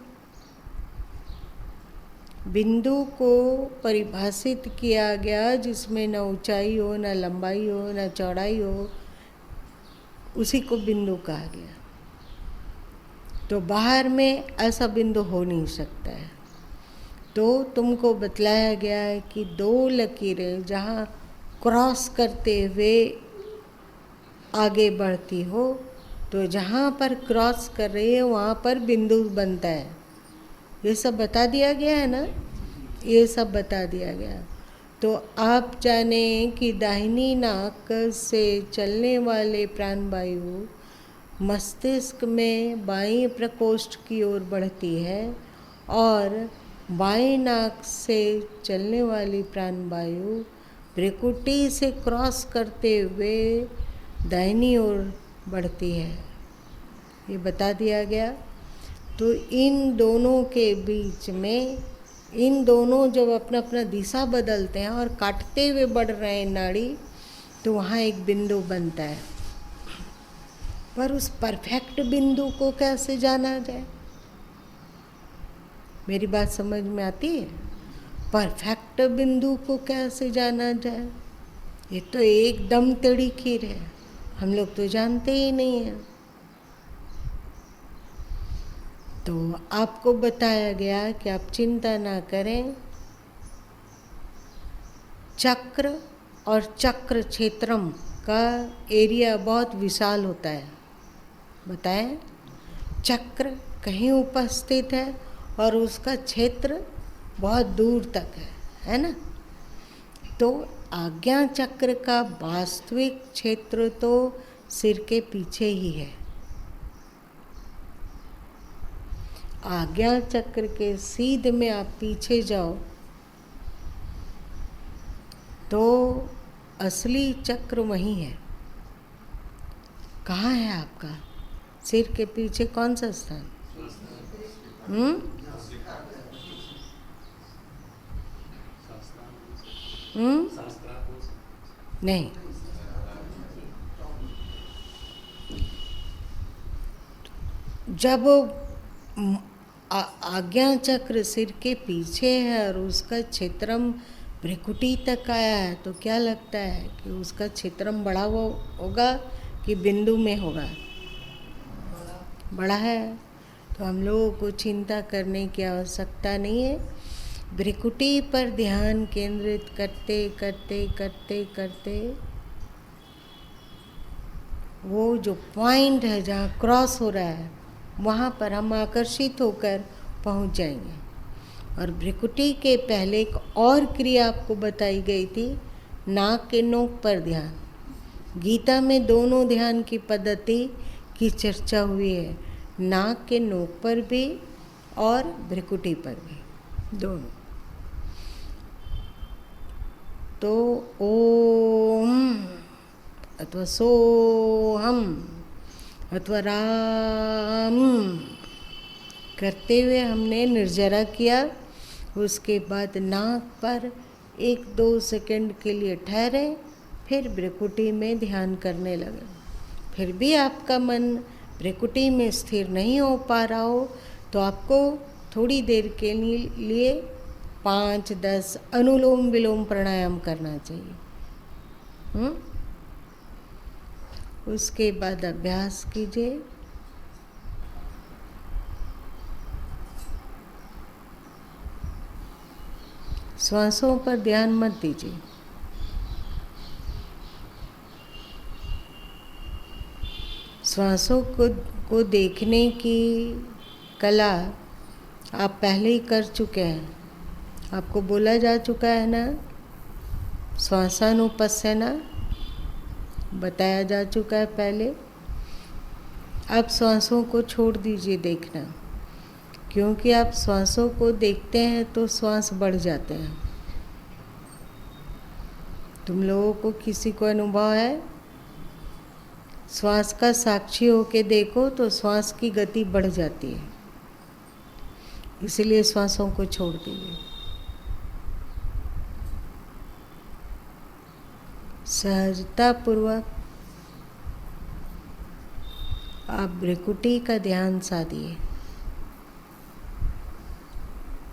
बिंदु को परिभाषित किया गया जिसमें न ऊंचाई हो, न लंबाई हो, न चौड़ाई हो, उसी को बिंदु कहा गया। तो बाहर में ऐसा बिंदु हो नहीं सकता है। तो तुमको बतलाया गया है कि दो लकीरें जहाँ क्रॉस करते हुए आगे बढ़ती हो, तो जहाँ पर क्रॉस कर रही है वहाँ पर बिंदु बनता है। ये सब बता दिया गया है ना? ये सब बता दिया गया। तो आप जाने कि दाहिनी नाक से चलने वाले प्राणवायु मस्तिष्क में बाईं प्रकोष्ठ की ओर बढ़ती है और बाईं नाक से चलने वाली प्राणवायु भ्रिकुटी से क्रॉस करते हुए दाहिनी ओर बढ़ती है। ये बता दिया गया। तो इन दोनों के बीच में, इन दोनों जब अपना अपना दिशा बदलते हैं और काटते हुए बढ़ रहे हैं नाड़ी, तो वहाँ एक बिंदु बनता है। पर उस परफेक्ट बिंदु को कैसे जाना जाए? मेरी बात समझ में आती है? परफेक्ट बिंदु को कैसे जाना जाए? ये तो एकदम टेढ़ी खीर है, हम लोग तो जानते ही नहीं हैं। तो आपको बताया गया कि आप चिंता ना करें, चक्र और चक्र क्षेत्रम का एरिया बहुत विशाल होता है। बताएं, चक्र कहीं उपस्थित है और उसका क्षेत्र बहुत दूर तक है ना? तो आज्ञा चक्र का वास्तविक क्षेत्र तो सिर के पीछे ही है। आज्ञा चक्र के सीध में आप पीछे जाओ तो असली चक्र वहीं है। कहाँ है आपका सिर के पीछे? कौन सा स्थान? नहीं, जब आज्ञा चक्र सिर के पीछे है और उसका क्षेत्रम भ्रिकुटी तक आया है, तो क्या लगता है कि उसका क्षेत्रम बड़ा होगा कि बिंदु में होगा? बड़ा है। तो हम लोगों को चिंता करने की आवश्यकता नहीं है। भ्रिकुटी पर ध्यान केंद्रित करते करते करते करते वो जो पॉइंट है जहाँ क्रॉस हो रहा है, वहाँ पर हम आकर्षित होकर पहुँच जाएंगे। और भ्रिकुटी के पहले एक और क्रिया आपको बताई गई थी, नाक के नोक पर ध्यान। गीता में दोनों ध्यान की पद्धति की चर्चा हुई है, नाक के नोक पर भी और भ्रिकुटी पर भी, दोनों। तो ओम अथवा सोहम अथवा राम करते हुए हमने निर्जरा किया। उसके बाद नाक पर 1-2 सेकंड के लिए ठहरे, फिर भ्रिकुटी में ध्यान करने लगे। फिर भी आपका मन भ्रिकुटी में स्थिर नहीं हो पा रहा हो, तो आपको थोड़ी देर के लिए 5-10 अनुलोम विलोम प्राणायाम करना चाहिए। उसके बाद अभ्यास कीजिए। श्वासों पर ध्यान मत दीजिए। श्वासों को देखने की कला आप पहले ही कर चुके हैं। आपको बोला जा चुका है ना, श्वासानुपस्सना बताया जा चुका है पहले। अब श्वासों को छोड़ दीजिए देखना, क्योंकि आप श्वासों को देखते हैं तो श्वास बढ़ जाते हैं। तुम लोगों को किसी को अनुभव है? श्वास का साक्षी होके देखो तो श्वास की गति बढ़ जाती है। इसलिए श्वासों को छोड़ दीजिए। सहजतापूर्वक आप भ्रिकुटी का ध्यान साधिए।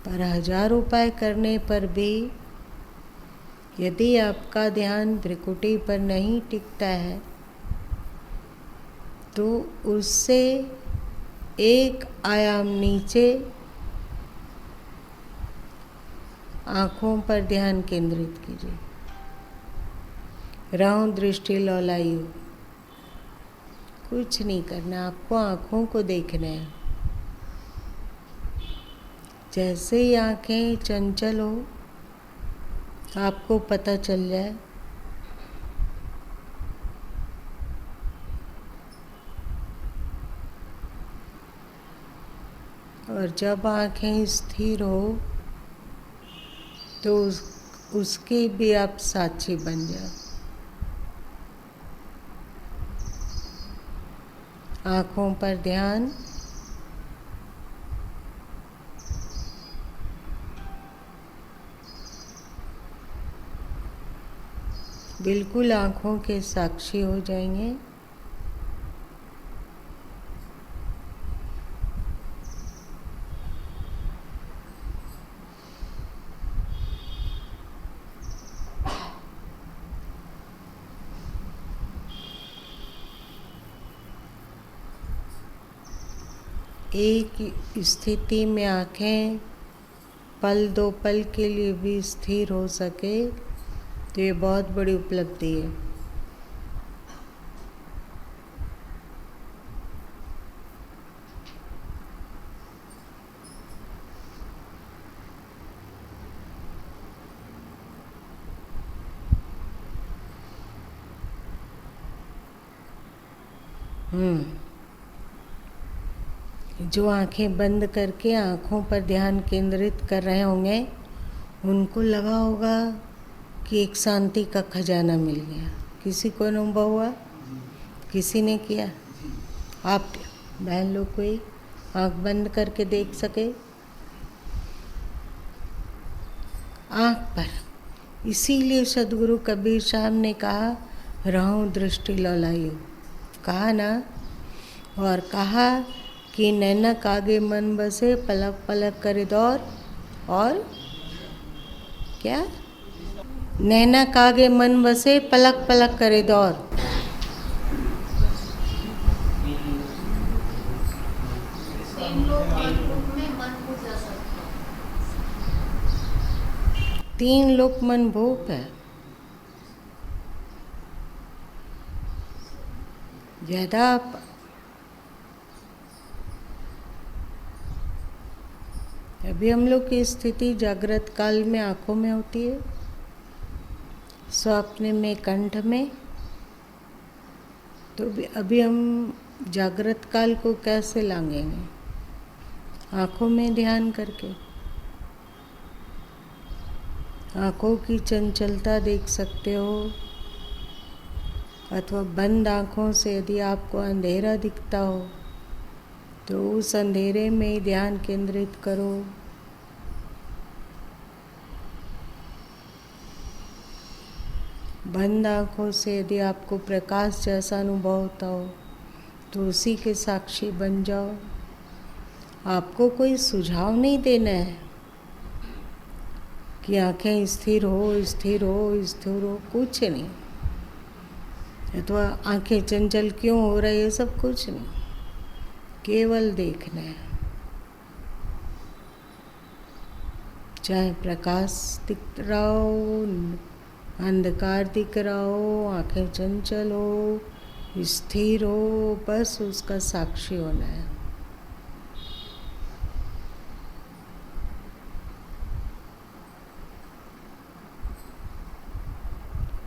पर 1000 उपाय करने पर भी यदि आपका ध्यान भ्रिकुटी पर नहीं टिकता है, तो उससे एक आयाम नीचे आँखों पर ध्यान केंद्रित कीजिए। राहु दृष्टि लौलायु, कुछ नहीं करना, आपको आँखों को देखना है। जैसे ही आँखें चंचल हो, आपको पता चल जाए और जब आँखें स्थिर हो तो उसके भी आप साक्षी बन जाओ। आँखों पर ध्यान, बिल्कुल आँखों के साक्षी हो जाएंगे। एक स्थिति में आँखें पल दो पल के लिए भी स्थिर हो सके तो ये बहुत बड़ी उपलब्धि है। जो आंखें बंद करके आँखों पर ध्यान केंद्रित कर रहे होंगे उनको लगा होगा कि एक शांति का खजाना मिल गया। किसी को अनुभव हुआ? किसी ने किया? आप बहन लोग कोई आँख बंद करके देख सके? आँख पर। इसीलिए सदगुरु कबीर साहब ने कहा रहूं दृष्टि लौलायु, कहा ना, और कहा कि नैनक आगे मन बसे पलक पलक करे दौर, और क्या? नैनक आगे मन बसे पलक पलक करे दौर। तीन लोक मन भूप है। ज्यादा अभी हम लोग की स्थिति जागृत काल में आँखों में होती है, स्वप्न में कंठ में। तो अभी हम जागृत काल को कैसे लांघेंगे? आँखों में ध्यान करके। आँखों की चंचलता देख सकते हो, अथवा बंद आँखों से यदि आपको अंधेरा दिखता हो तो उस अंधेरे में ध्यान केंद्रित करो। बंद आँखों से यदि आपको प्रकाश जैसा अनुभव होता हो तो उसी के साक्षी बन जाओ। आपको कोई सुझाव नहीं देना है कि आँखें स्थिर हो स्थिर हो स्थिर हो, कुछ नहीं। अथवा आँखें चंचल क्यों हो रही है, सब कुछ नहीं, केवल देखना है। चाहे प्रकाश दिख रहा हो, अंधकार दिख रहा हो, आँखें चंचल हो स्थिर हो, बस उसका साक्षी होना है।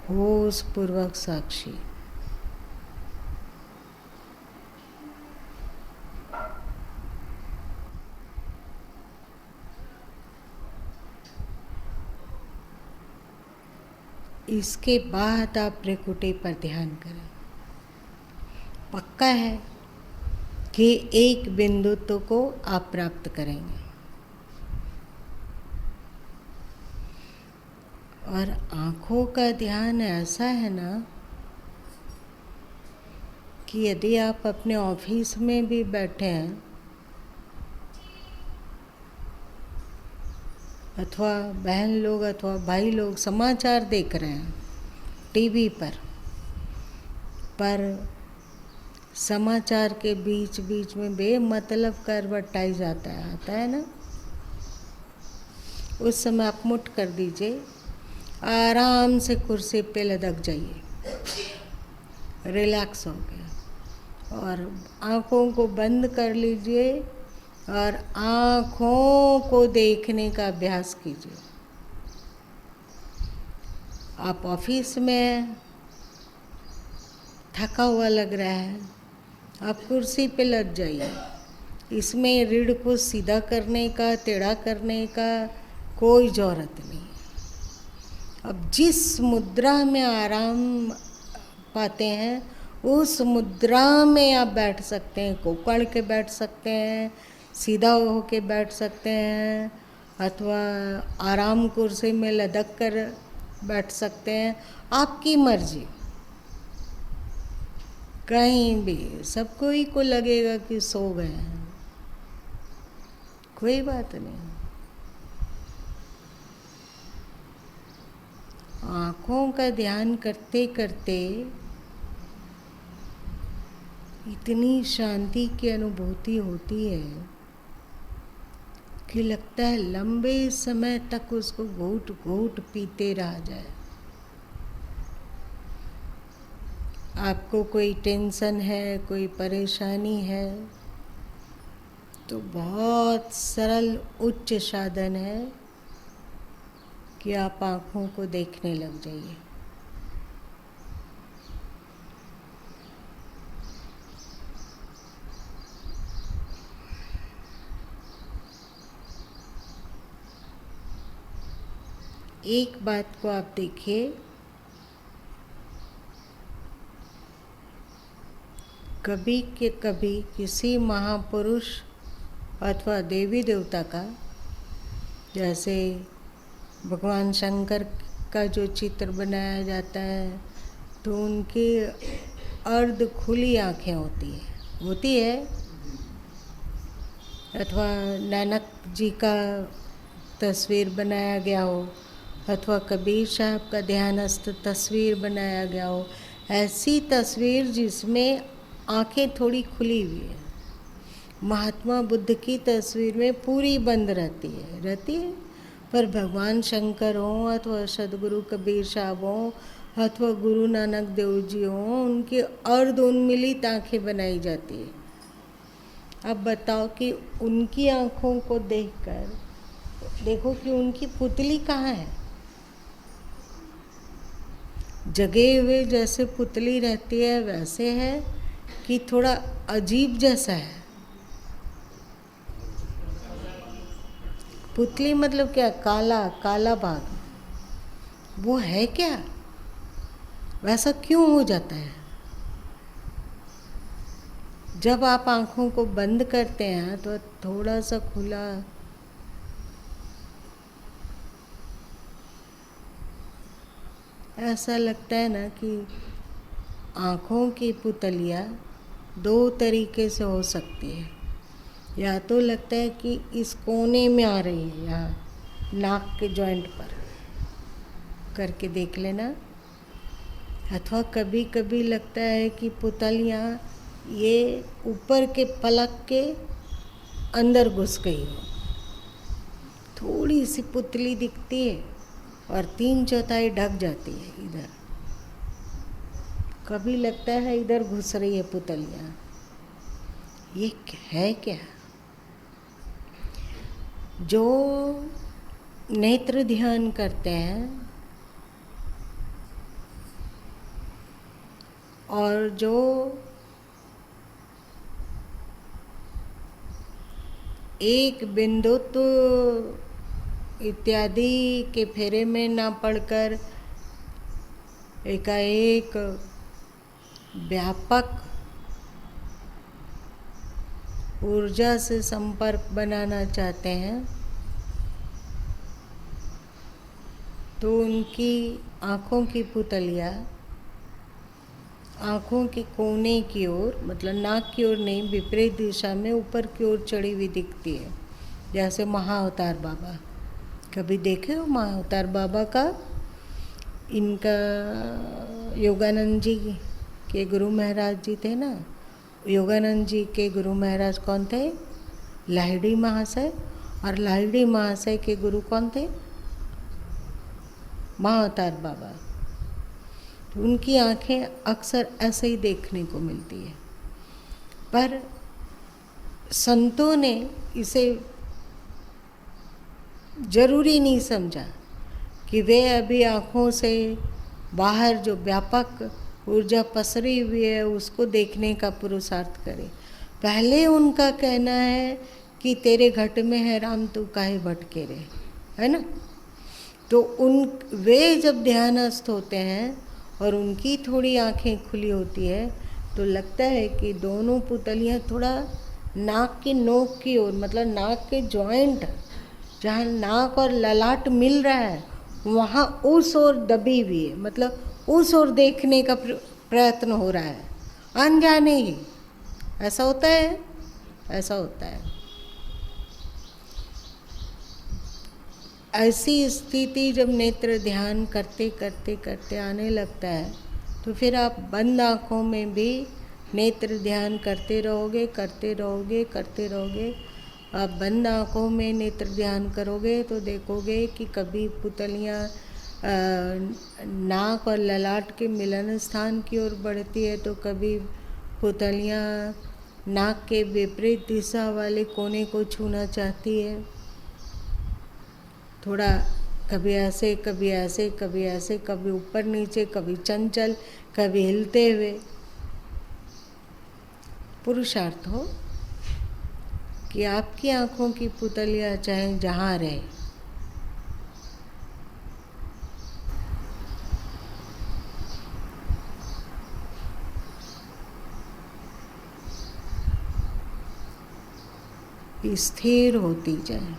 होश पूर्वक साक्षी। इसके बाद आप प्रकृति पर ध्यान करें। पक्का है कि एक बिंदुत्व को आप प्राप्त करेंगे। और आँखों का ध्यान ऐसा है ना कि यदि आप अपने ऑफिस में भी बैठे हैं अथवा बहन लोग अथवा भाई लोग समाचार देख रहे हैं टीवी पर समाचार के बीच बीच में बेमतलब का एडवर्टाइज आता है ना, उस समय आप मुट कर दीजिए, आराम से कुर्सी पे लदक जाइए, रिलैक्स हो गया, और आँखों को बंद कर लीजिए और आँखों को देखने का अभ्यास कीजिए। आप ऑफिस में थका हुआ लग रहा है, आप कुर्सी पे लग जाइए, इसमें रीढ़ को सीधा करने का, टेढ़ा करने का कोई ज़रूरत नहीं। अब जिस मुद्रा में आराम पाते हैं उस मुद्रा में आप बैठ सकते हैं। कोकड़ के बैठ सकते हैं, सीधा होके बैठ सकते हैं, अथवा आराम कुर्सी में लदक कर बैठ सकते हैं, आपकी मर्जी। कहीं भी सबको ही को लगेगा कि सो गए हैं, कोई बात नहीं। आँखों का ध्यान करते करते इतनी शांति की अनुभूति होती है कि लगता है लंबे समय तक उसको घूट घूट पीते रहा जाए। आपको कोई टेंशन है, कोई परेशानी है, तो बहुत सरल उच्च साधन है कि आप आँखों को देखने लग जाइए। एक बात को आप देखिए, कभी के कभी किसी महापुरुष अथवा देवी देवता का, जैसे भगवान शंकर का जो चित्र बनाया जाता है तो उनकी अर्ध खुली आँखें होती है, अथवा नानक जी का तस्वीर बनाया गया हो, अथवा कबीर साहब का ध्यानस्थ तस्वीर बनाया गया हो, ऐसी तस्वीर जिसमें आँखें थोड़ी खुली हुई है। महात्मा बुद्ध की तस्वीर में पूरी बंद रहती है, पर भगवान शंकर हों अथवा सदगुरु कबीर साहब हों अथवा गुरु नानक देव जी हों, उनकी अर्ध उन्मीलित आँखें बनाई जाती है। अब बताओ कि उनकी आँखों को देखकर देखो कि उनकी पुतली कहाँ है। जगे हुए जैसे पुतली रहती है वैसे है कि थोड़ा अजीब जैसा है। पुतली मतलब क्या? काला भाग, वो है क्या? वैसा क्यों हो जाता है? जब आप आँखों को बंद करते हैं तो थोड़ा सा खुला ऐसा लगता है ना कि आँखों की पुतलियाँ दो तरीके से हो सकती है। या तो लगता है कि इस कोने में आ रही है, यहाँ नाक के जॉइंट पर करके देख लेना, अथवा कभी कभी लगता है कि पुतलियाँ ये ऊपर के पलक के अंदर घुस गई हो। थोड़ी सी पुतली दिखती है और 3/4 ढक जाती है इधर। कभी लगता है इधर घुस रही है पुतलियाँ। ये है क्या? जो नेत्र ध्यान करते हैं और जो एक बिंदुत्व इत्यादि के फेरे में ना पड़कर एकाएक व्यापक ऊर्जा से संपर्क बनाना चाहते हैं, तो उनकी आँखों की पुतलियाँ आँखों के कोने की ओर, मतलब नाक की ओर नहीं, विपरीत दिशा में ऊपर की ओर चढ़ी हुई दिखती है। जैसे महाअवतार बाबा, कभी देखे हो महाअवतार बाबा का? इनका योगानंद जी के गुरु महाराज जी थे ना। योगानंद जी के गुरु महाराज कौन थे? लाहिड़ी महाशय। और लाहिड़ी महाशय के गुरु कौन थे? महाअवतार बाबा। तो उनकी आँखें अक्सर ऐसे ही देखने को मिलती है, पर संतों ने इसे जरूरी नहीं समझा कि वे अभी आँखों से बाहर जो व्यापक ऊर्जा पसरी हुई है उसको देखने का पुरुषार्थ करें। पहले उनका कहना है कि तेरे घट में है राम तू काहे भटके रे, है ना। तो वे जब ध्यानस्थ होते हैं और उनकी थोड़ी आंखें खुली होती है तो लगता है कि दोनों पुतलियाँ थोड़ा नाक की नोक की ओर, मतलब नाक के जॉइंट जहाँ नाक और ललाट मिल रहा है वहाँ उस ओर दबी हुई है, मतलब उस ओर देखने का प्रयत्न हो रहा है, अनजाने ही। ऐसा होता है, ऐसा होता है। ऐसी स्थिति जब नेत्र ध्यान करते करते करते आने लगता है तो फिर आप बंद आँखों में भी नेत्र ध्यान करते रहोगे, करते रहोगे, करते रहोगे। आप बंद आँखों में नेत्र ध्यान करोगे तो देखोगे कि कभी पुतलियाँ नाक और ललाट के मिलन स्थान की ओर बढ़ती है तो कभी पुतलियाँ नाक के विपरीत दिशा वाले कोने को छूना चाहती है। थोड़ा कभी ऐसे, कभी ऐसे, कभी ऐसे, कभी ऊपर नीचे, कभी चंचल, कभी हिलते हुए। पुरुषार्थ हो कि आपकी आँखों की पुतलियाँ चाहे जहाँ रहे, स्थिर होती जाए।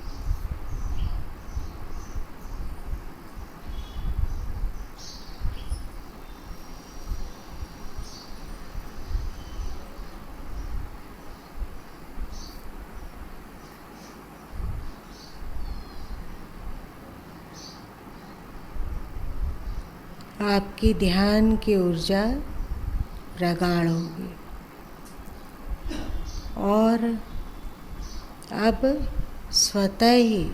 आपकी ध्यान की ऊर्जा प्रगाढ़ होगी और अब स्वतः ही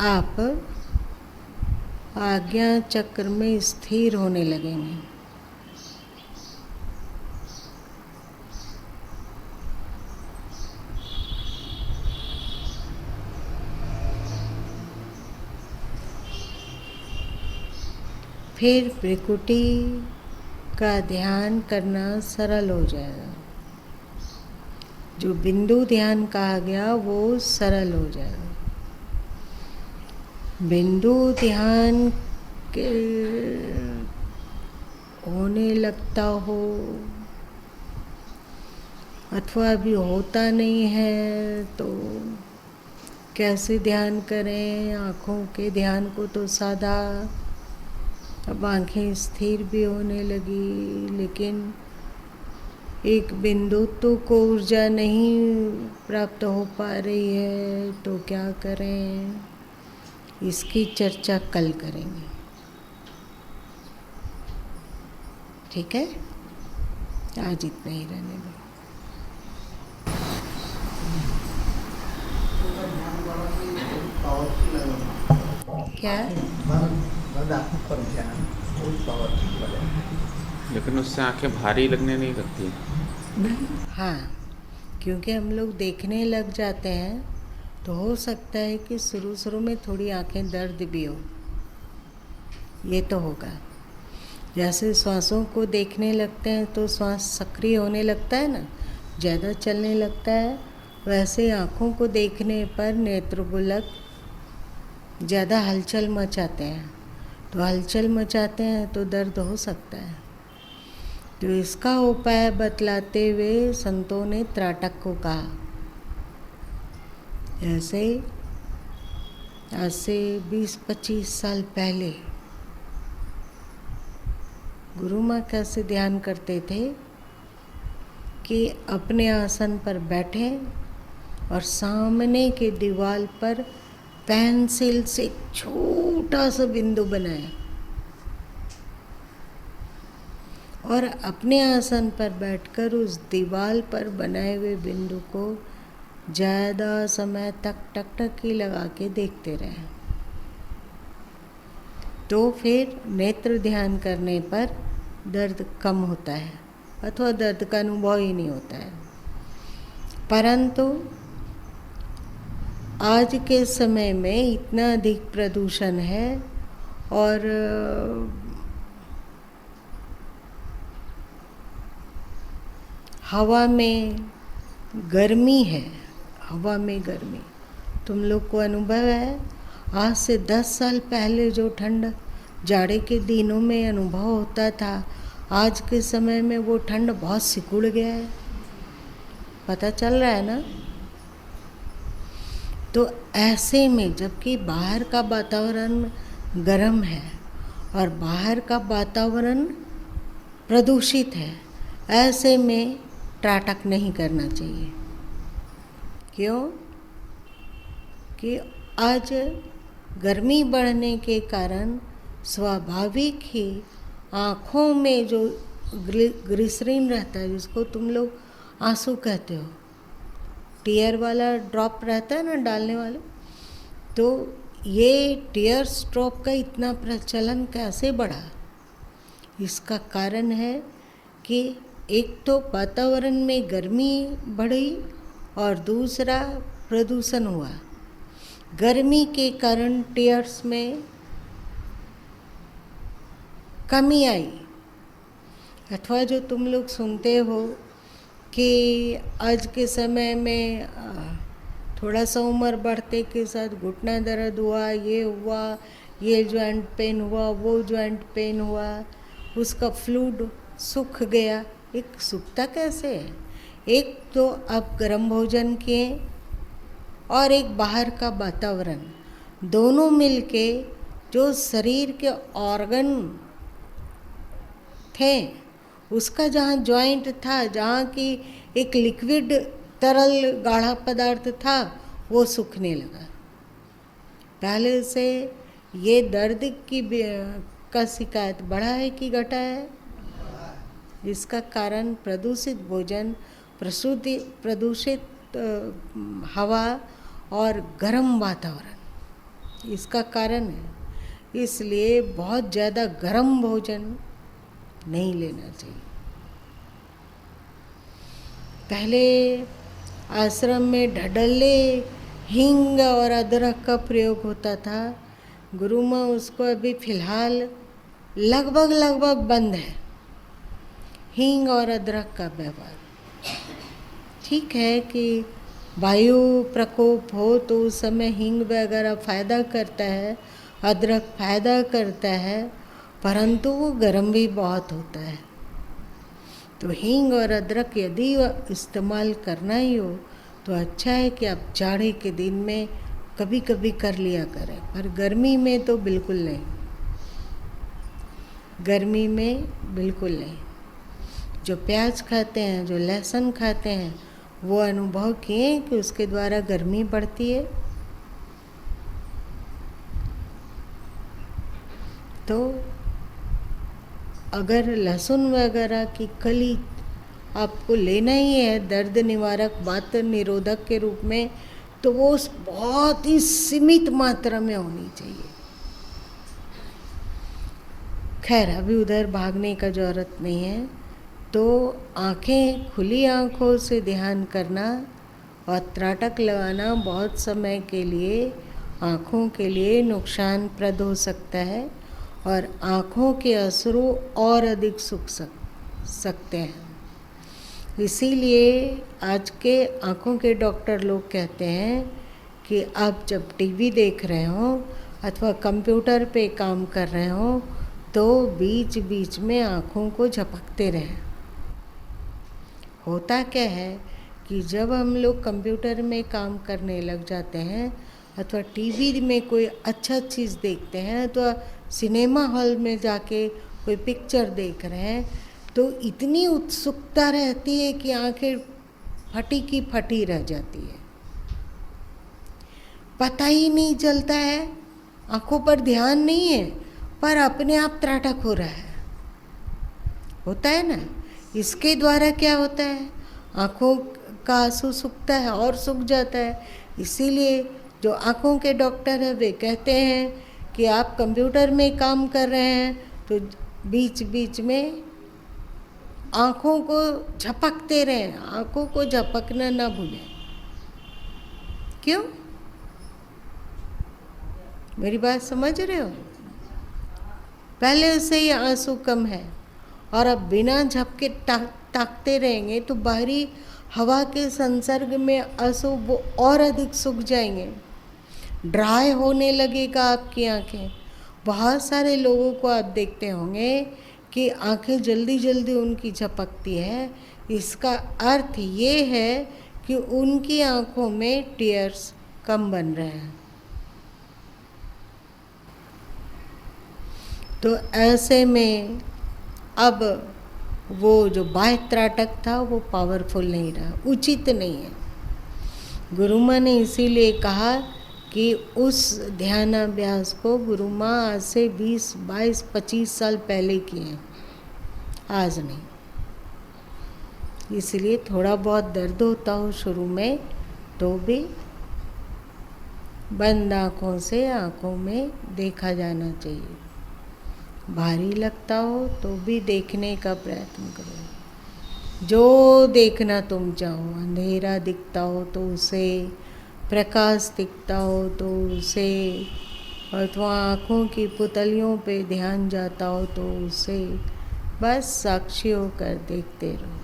आप आज्ञा चक्र में स्थिर होने लगेंगे। फिर प्रकृति का ध्यान करना सरल हो जाएगा। जो बिंदु ध्यान कहा गया वो सरल हो जाएगा। बिंदु ध्यान के होने लगता हो अथवा अभी होता नहीं है तो कैसे ध्यान करें। आँखों के ध्यान को तो साधा, अब आँखें स्थिर भी होने लगी, लेकिन एक बिंदुत्व को ऊर्जा नहीं प्राप्त हो पा रही है तो क्या करें, इसकी चर्चा कल करेंगे। ठीक है, आज इतना ही रहने दो। क्या? लेकिन उससे आंखें भारी लगने नहीं लगती। हाँ, क्योंकि हम लोग देखने लग जाते हैं तो हो सकता है कि शुरू में थोड़ी आंखें दर्द भी हो, ये तो होगा। जैसे श्वासों को देखने लगते हैं तो श्वास सक्रिय होने लगता है ना, ज़्यादा चलने लगता है, वैसे आँखों को देखने पर नेत्रगोलक ज़्यादा हलचल मचाते हैं। तो हलचल मचाते हैं तो दर्द हो सकता है। तो इसका उपाय बतलाते हुए संतों ने त्राटक को कहा, ऐसे आज से 20-25 साल पहले गुरु माँ कैसे ध्यान करते थे कि अपने आसन पर बैठे और सामने के दीवार पर पेंसिल से छोटा सा बिंदु बनाए और अपने आसन पर बैठकर उस दीवार पर बनाए हुए बिंदु को ज़्यादा समय तक टकटकी लगा के देखते रहे। तो फिर नेत्र ध्यान करने पर दर्द कम होता है अथवा दर्द का अनुभव ही नहीं होता है। परंतु आज के समय में इतना अधिक प्रदूषण है और हवा में गर्मी है, हवा में गर्मी। तुम लोग को अनुभव है, आज से 10 साल पहले जो ठंड जाड़े के दिनों में अनुभव होता था, आज के समय में वो ठंड बहुत सिकुड़ गया है। पता चल रहा है ना? तो ऐसे में जबकि बाहर का वातावरण गर्म है और बाहर का वातावरण प्रदूषित है, ऐसे में त्राटक नहीं करना चाहिए। क्यों? कि आज गर्मी बढ़ने के कारण स्वाभाविक ही आँखों में जो ग्लिसरीन रहता है, जिसको तुम लोग आंसू कहते हो, टीयर वाला ड्रॉप रहता है ना डालने वाला, तो ये टीयर ड्रॉप का इतना प्रचलन कैसे बढ़ा? इसका कारण है कि एक तो वातावरण में गर्मी बढ़ी और दूसरा प्रदूषण हुआ। गर्मी के कारण टीयर्स में कमी आई। अथवा जो तुम लोग सुनते हो कि आज के समय में थोड़ा सा उम्र बढ़ते के साथ घुटना दर्द हुआ, ये जॉइंट पेन हुआ, वो जॉइंट पेन हुआ, उसका फ्लूइड सूख गया। एक सूखता कैसे है? एक तो आप गर्म भोजन किए और एक बाहर का वातावरण, दोनों मिलके जो शरीर के ऑर्गन थे, उसका जहाँ जॉइंट था, जहाँ की एक लिक्विड तरल गाढ़ा पदार्थ था, वो सूखने लगा। पहले से ये दर्द का शिकायत बढ़ा है कि घटा है? इसका कारण प्रदूषित भोजन, प्रदूषित हवा और गर्म वातावरण, इसका कारण है। इसलिए बहुत ज़्यादा गर्म भोजन नहीं लेना चाहिए। पहले आश्रम में ढडल्ले, हींग और अदरक का प्रयोग होता था। गुरु माँ उसको अभी फिलहाल लगभग बंद है, हींग और अदरक का व्यवहार। ठीक है कि वायु प्रकोप हो तो उस समय हींग वगैरह फायदा करता है, अदरक फायदा करता है, परंतु वो गर्म भी बहुत होता है। तो हींग और अदरक यदि इस्तेमाल करना ही हो तो अच्छा है कि आप जाड़े के दिन में कभी कभी कर लिया करें, पर गर्मी में तो बिल्कुल नहीं, गर्मी में बिल्कुल नहीं। जो प्याज खाते हैं, जो लहसुन खाते हैं, वो अनुभव किए कि उसके द्वारा गर्मी बढ़ती है। तो अगर लहसुन वगैरह की कली आपको लेना ही है दर्द निवारक, वात निरोधक के रूप में, तो वो बहुत ही सीमित मात्रा में होनी चाहिए। खैर अभी उधर भागने का जरूरत नहीं है। तो आंखें, खुली आंखों से ध्यान करना और त्राटक लगाना बहुत समय के लिए आँखों के लिए नुकसानप्रद हो सकता है और आँखों के असरों और अधिक सूख सकते हैं। इसीलिए आज के आँखों के डॉक्टर लोग कहते हैं कि आप जब टीवी देख रहे हो अथवा कंप्यूटर पे काम कर रहे हो तो बीच बीच में आँखों को झपकते रहें। होता क्या है कि जब हम लोग कंप्यूटर में काम करने लग जाते हैं अथवा टीवी में कोई अच्छा चीज़ देखते हैं, तो सिनेमा हॉल में जाके कोई पिक्चर देख रहे हैं, तो इतनी उत्सुकता रहती है कि आंखें फटी की फटी रह जाती है, पता ही नहीं चलता है, आंखों पर ध्यान नहीं है, पर अपने आप त्राटक हो रहा है। होता है ना? इसके द्वारा क्या होता है, आँखों का आंसू सूखता है और सूख जाता है। इसीलिए जो आँखों के डॉक्टर हैं वे कहते हैं कि आप कंप्यूटर में काम कर रहे हैं तो बीच बीच में आँखों को झपकते रहें, आँखों को झपकना ना भूलें। क्यों? मेरी बात समझ रहे हो? पहले से ही आंसू कम है और अब बिना झपके ताकते रहेंगे तो बाहरी हवा के संसर्ग में अशुभ वो और अधिक सूख जाएंगे, ड्राई होने लगेगा आपकी आंखें। बहुत सारे लोगों को आप देखते होंगे कि आंखें जल्दी जल्दी उनकी झपकती है। इसका अर्थ ये है कि उनकी आंखों में टीयर्स कम बन रहे हैं। तो ऐसे में अब वो जो बाह्य त्राटक था वो पावरफुल नहीं रहा, उचित नहीं है। गुरु माँ ने इसीलिए कहा कि उस ध्यानाभ्यास को गुरु माँ आज से 20, 22, 25 साल पहले किए, आज नहीं। इसलिए थोड़ा बहुत दर्द होता हो शुरू में तो भी बंद आँखों से आँखों में देखा जाना चाहिए। भारी लगता हो तो भी देखने का प्रयत्न करो। जो देखना तुम चाहो, अंधेरा दिखता हो तो उसे, प्रकाश दिखता हो तो उसे, अथवा आँखों की पुतलियों पे ध्यान जाता हो तो उसे, बस साक्षी होकर देखते रहो।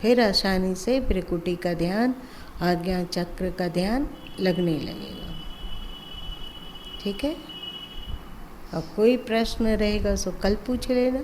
फिर आसानी से भ्रिकुटी का ध्यान, आज्ञा चक्र का ध्यान लगने लगेगा। ठीक है। अब कोई प्रश्न रहेगा सो कल पूछ लेना।